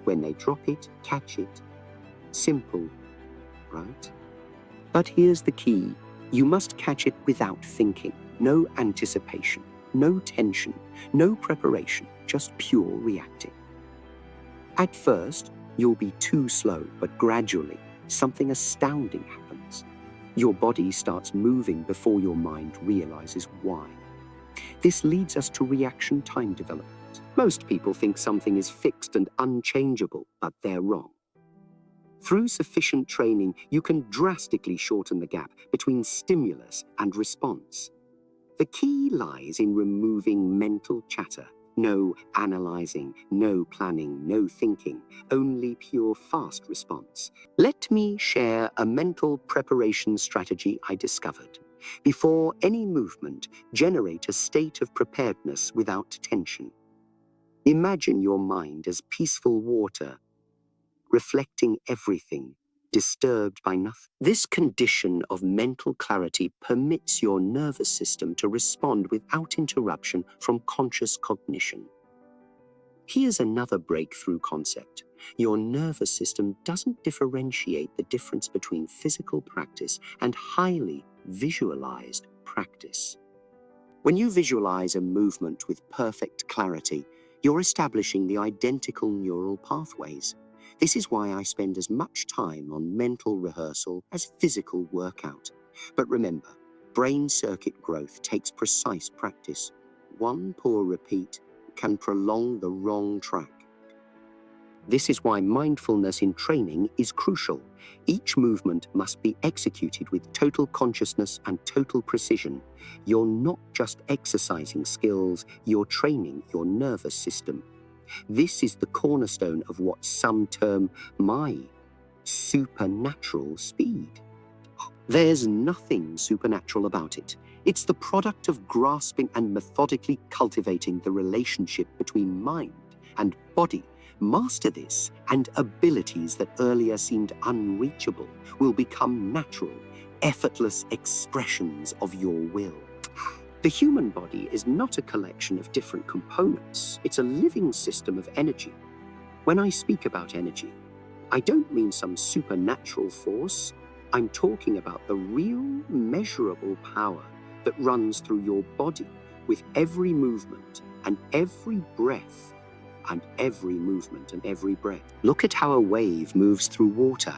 When they drop it, catch it. Simple, right? But here's the key. You must catch it without thinking. No anticipation, no tension, no preparation, just pure reacting. At first, you'll be too slow, but gradually, something astounding happens. Your body starts moving before your mind realizes why. This leads us to reaction time development. Most people think something is fixed and unchangeable, but they're wrong. Through sufficient training, you can drastically shorten the gap between stimulus and response. The key lies in removing mental chatter. No analyzing, no planning, no thinking, only pure fast response. Let me share a mental preparation strategy I discovered. Before any movement, generate a state of preparedness without tension. Imagine your mind as peaceful water, reflecting everything, disturbed by nothing. This condition of mental clarity permits your nervous system to respond without interruption from conscious cognition. Here's another breakthrough concept. Your nervous system doesn't differentiate the difference between physical practice and highly visualized practice. When you visualize a movement with perfect clarity, you're establishing the identical neural pathways. This is why I spend as much time on mental rehearsal as physical workout. But remember, brain circuit growth takes precise practice. One poor repeat can prolong the wrong track. This is why mindfulness in training is crucial. Each movement must be executed with total consciousness and total precision. You're not just exercising skills, you're training your nervous system. This is the cornerstone of what some term my supernatural speed. There's nothing supernatural about it. It's the product of grasping and methodically cultivating the relationship between mind and body. Master this, and abilities that earlier seemed unreachable will become natural, effortless expressions of your will. The human body is not a collection of different components. It's a living system of energy. When I speak about energy, I don't mean some supernatural force. I'm talking about the real, measurable power that runs through your body with every movement and every breath, and every movement and every breath. Look at how a wave moves through water.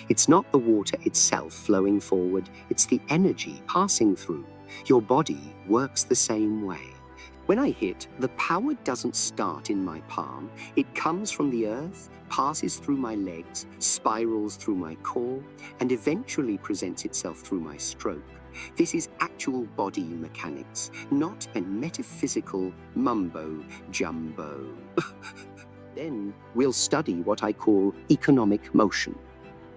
It's not the water itself flowing forward, it's the energy passing through. Your body works the same way. When I hit, the power doesn't start in my palm. It comes from the earth, passes through my legs, spirals through my core, and eventually presents itself through my stroke. This is actual body mechanics, not a metaphysical mumbo-jumbo. Then we'll study what I call economic motion,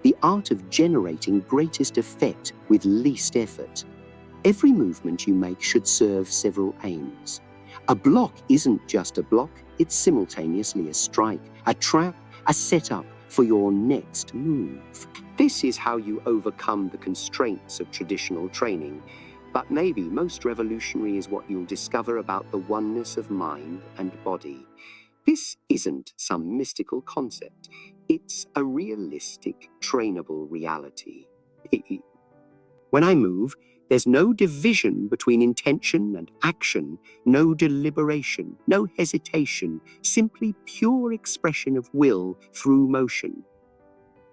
the art of generating greatest effect with least effort. Every movement you make should serve several aims. A block isn't just a block, it's simultaneously a strike, a trap, a setup for your next move. This is how you overcome the constraints of traditional training. But maybe most revolutionary is what you'll discover about the oneness of mind and body. This isn't some mystical concept. It's a realistic, trainable reality. When I move, there's no division between intention and action, no deliberation, no hesitation, simply pure expression of will through motion.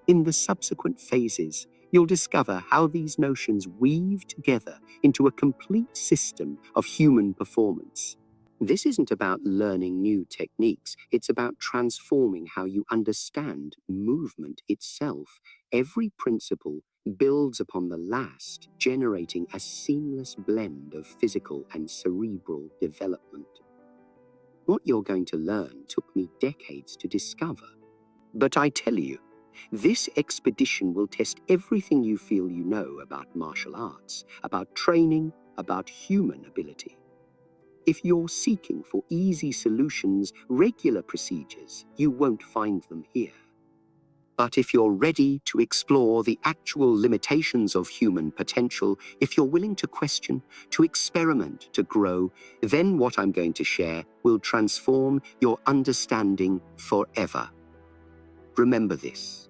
In the subsequent phases, you'll discover how these notions weave together into a complete system of human performance. This isn't about learning new techniques, it's about transforming how you understand movement itself. Every principle builds upon the last, generating a seamless blend of physical and cerebral development. What you're going to learn took me decades to discover. But I tell you, this expedition will test everything you feel you know about martial arts, about training, about human ability. If you're seeking for easy solutions, regular procedures, you won't find them here. But if you're ready to explore the actual limitations of human potential, if you're willing to question, to experiment, to grow, then what I'm going to share will transform your understanding forever. Remember this.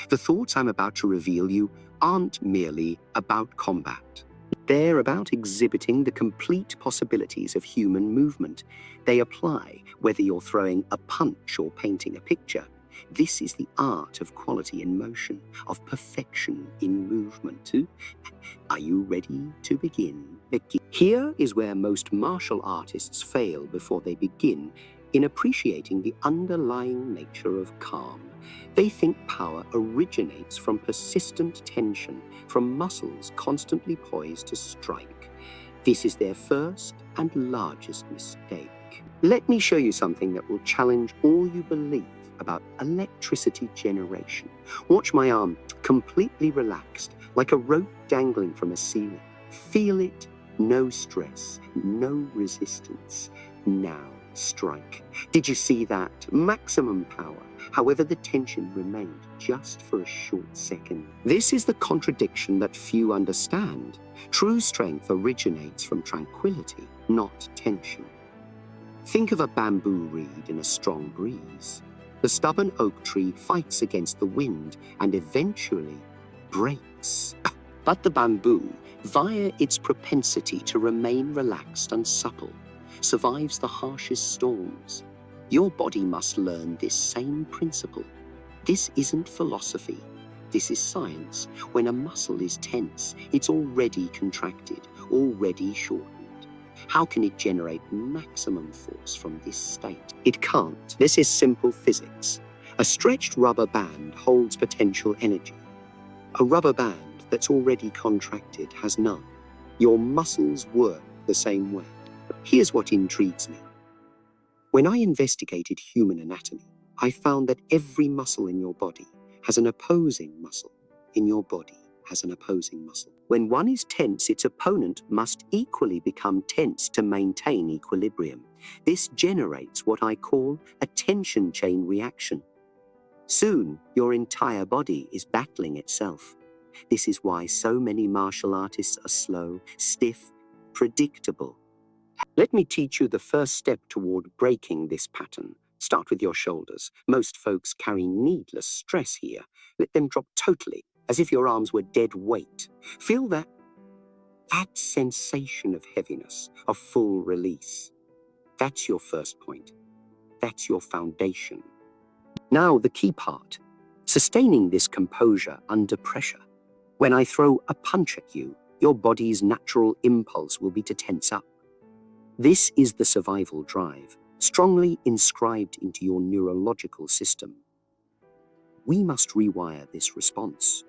The thoughts I'm about to reveal you aren't merely about combat. They're about exhibiting the complete possibilities of human movement. They apply whether you're throwing a punch or painting a picture. This is the art of quality in motion, of perfection in movement. Are you ready to begin? Here is where most martial artists fail before they begin, in appreciating the underlying nature of calm. They think power originates from persistent tension, from muscles constantly poised to strike. This is their first and largest mistake. Let me show you something that will challenge all you believe about electricity generation. Watch my arm completely relaxed, like a rope dangling from a ceiling. Feel it, no stress, no resistance. Now strike. Did you see that? Maximum power. However, the tension remained just for a short second. This is the contradiction that few understand. True strength originates from tranquility, not tension. Think of a bamboo reed in a strong breeze. The stubborn oak tree fights against the wind and eventually breaks. But the bamboo, via its propensity to remain relaxed and supple, survives the harshest storms. Your body must learn this same principle. This isn't philosophy. This is science. When a muscle is tense, it's already contracted, already shortened. How can it generate maximum force from this state? It can't. This is simple physics. A stretched rubber band holds potential energy. A rubber band that's already contracted has none. Your muscles work the same way. Here's what intrigues me. When I investigated human anatomy, I found that every muscle in your body has an opposing muscle in your body has an opposing muscle. When one is tense, its opponent must equally become tense to maintain equilibrium. This generates what I call a tension chain reaction. Soon, your entire body is battling itself. This is why so many martial artists are slow, stiff, predictable. Let me teach you the first step toward breaking this pattern. Start with your shoulders. Most folks carry needless stress here. Let them drop totally, as if your arms were dead weight. Feel that sensation of heaviness, of full release. That's your first point. That's your foundation. Now the key part, sustaining this composure under pressure. When I throw a punch at you, your body's natural impulse will be to tense up. This is the survival drive, strongly inscribed into your neurological system. We must rewire this response.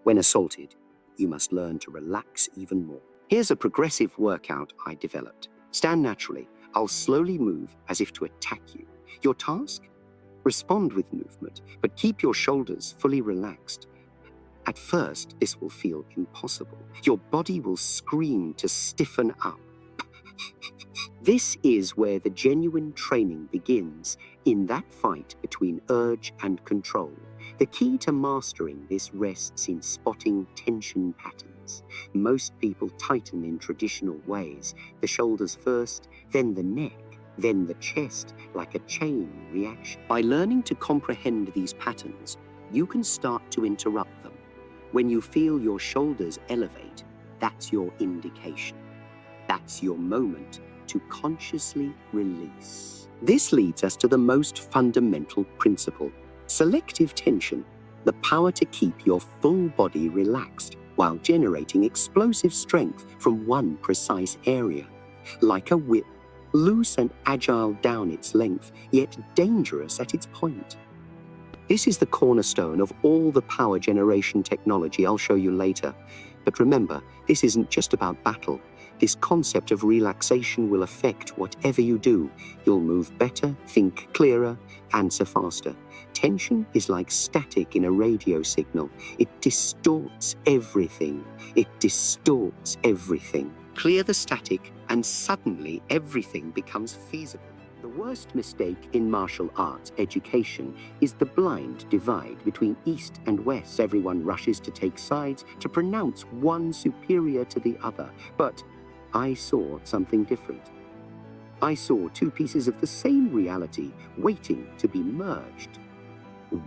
When assaulted, you must learn to relax even more. Here's a progressive workout I developed. Stand naturally. I'll slowly move as if to attack you. Your task? Respond with movement, but keep your shoulders fully relaxed. At first, this will feel impossible. Your body will scream to stiffen up. This is where the genuine training begins, in that fight between urge and control. The key to mastering this rests in spotting tension patterns. Most people tighten in traditional ways, the shoulders first, then the neck, then the chest, like a chain reaction. By learning to comprehend these patterns, you can start to interrupt them. When you feel your shoulders elevate, that's your indication. That's your moment to consciously release. This leads us to the most fundamental principle, selective tension. the power to keep your full body relaxed while generating explosive strength from one precise area. Like a whip, loose and agile down its length, yet dangerous at its point. This is the cornerstone of all the power generation technology I'll show you later. But remember, this isn't just about battle. This concept of relaxation will affect whatever you do. You'll move better, think clearer, answer faster. Tension is like static in a radio signal. It distorts everything. It distorts everything. Clear the static, and suddenly everything becomes feasible. The worst mistake in martial arts education is the blind divide between East and West. Everyone rushes to take sides, to pronounce one superior to the other. But I saw something different. I saw two pieces of the same reality waiting to be merged.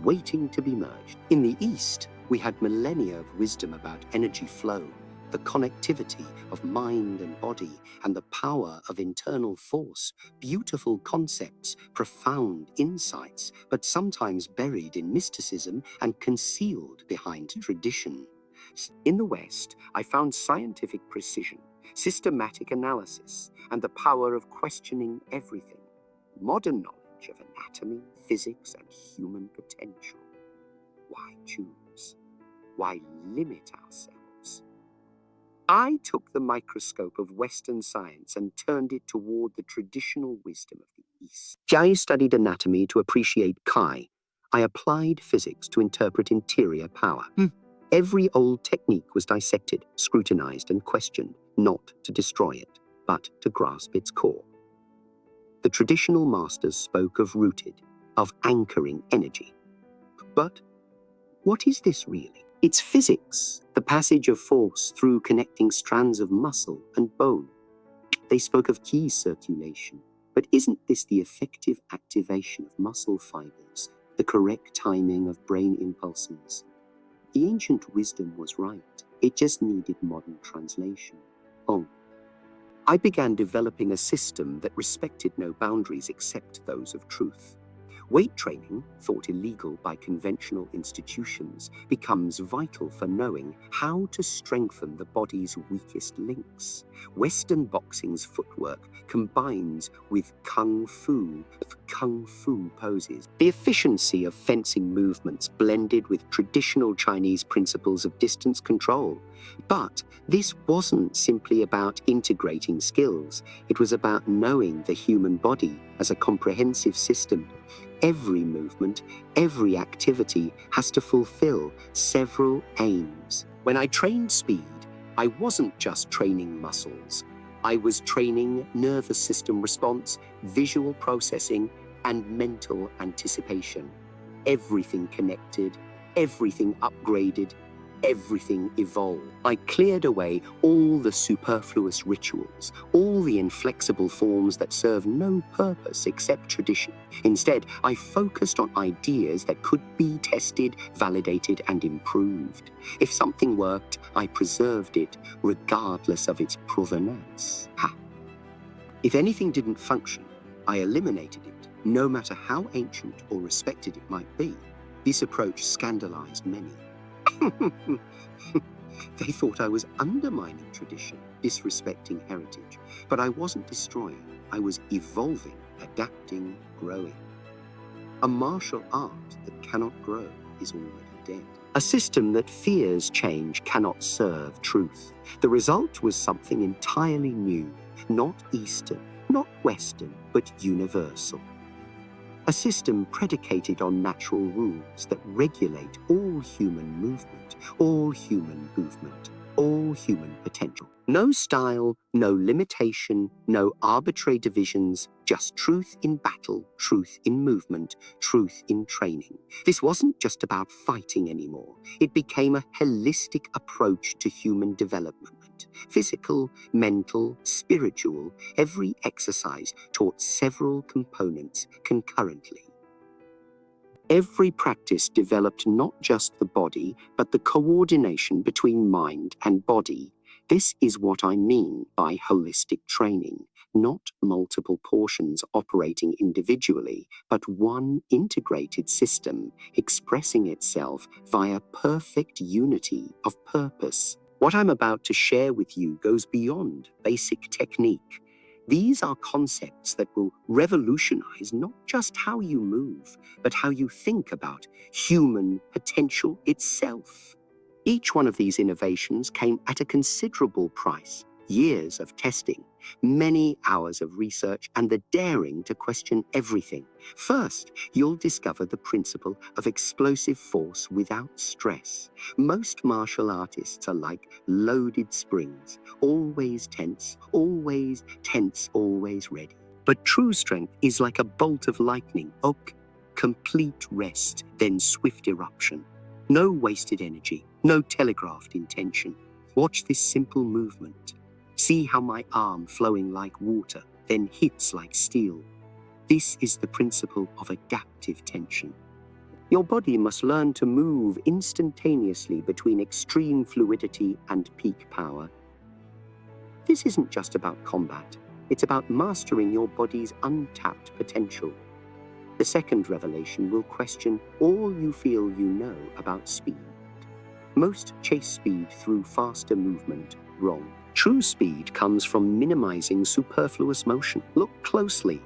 Waiting to be merged. In the East, we had millennia of wisdom about energy flow, the connectivity of mind and body, and the power of internal force. Beautiful concepts, profound insights, but sometimes buried in mysticism and concealed behind tradition. In the West, I found scientific precision, systematic analysis, and the power of questioning everything. Modern knowledge of anatomy, physics, and human potential. Why choose? Why limit ourselves? I took the microscope of Western science and turned it toward the traditional wisdom of the East. I studied anatomy to appreciate Chi. I applied physics to interpret interior power. Every old technique was dissected, scrutinized, and questioned, not to destroy it, but to grasp its core. The traditional masters spoke of rooted, of anchoring energy. But what is this really? It's physics, the passage of force through connecting strands of muscle and bone. They spoke of key circulation, but isn't this the effective activation of muscle fibers, the correct timing of brain impulses? The ancient wisdom was right. It just needed modern translation. I began developing a system that respected no boundaries except those of truth. Weight training, thought illegal by conventional institutions, becomes vital for knowing how to strengthen the body's weakest links. Western boxing's footwork combines with kung fu poses. The efficiency of fencing movements blended with traditional Chinese principles of distance control. But this wasn't simply about integrating skills. It was about knowing the human body as a comprehensive system. Every movement, every activity has to fulfill several aims. When I trained speed, I wasn't just training muscles. I was training nervous system response, visual processing, and mental anticipation. Everything connected, everything upgraded, everything evolved. I cleared away all the superfluous rituals, all the inflexible forms that serve no purpose except tradition. Instead, I focused on ideas that could be tested, validated, and improved. If something worked, I preserved it, regardless of its provenance. If anything didn't function, I eliminated it, no matter how ancient or respected it might be. This approach scandalized many. They thought I was undermining tradition, disrespecting heritage. But I wasn't destroying, I was evolving, adapting, growing. A martial art that cannot grow is already dead. A system that fears change cannot serve truth. The result was something entirely new, not Eastern, not Western, but universal. A system predicated on natural rules that regulate all human movement, all human movement, all human potential. No style, no limitation, no arbitrary divisions, just truth in battle, truth in movement, truth in training. This wasn't just about fighting anymore. It became a holistic approach to human development. Physical, mental, spiritual, every exercise taught several components concurrently. Every practice developed not just the body, but the coordination between mind and body. This is what I mean by holistic training, not multiple portions operating individually, but one integrated system expressing itself via perfect unity of purpose. What I'm about to share with you goes beyond basic technique. These are concepts that will revolutionize not just how you move, but how you think about human potential itself. Each one of these innovations came at a considerable price, years of testing, many hours of research, and the daring to question everything. First, you'll discover the principle of explosive force without stress. Most martial artists are like loaded springs, always tense, always ready. But true strength is like a bolt of lightning, complete rest, then swift eruption. No wasted energy, no telegraphed intention. Watch this simple movement. See how my arm flowing like water, then hits like steel. This is the principle of adaptive tension. Your body must learn to move instantaneously between extreme fluidity and peak power. This isn't just about combat. It's about mastering your body's untapped potential. The second revelation will question all you feel you know about speed. Most chase speed through faster movement. Wrong. True speed comes from minimizing superfluous motion. Look closely.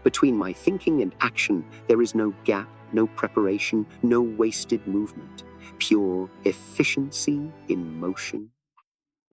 Between my thinking and action, there is no gap, no preparation, no wasted movement. Pure efficiency in motion.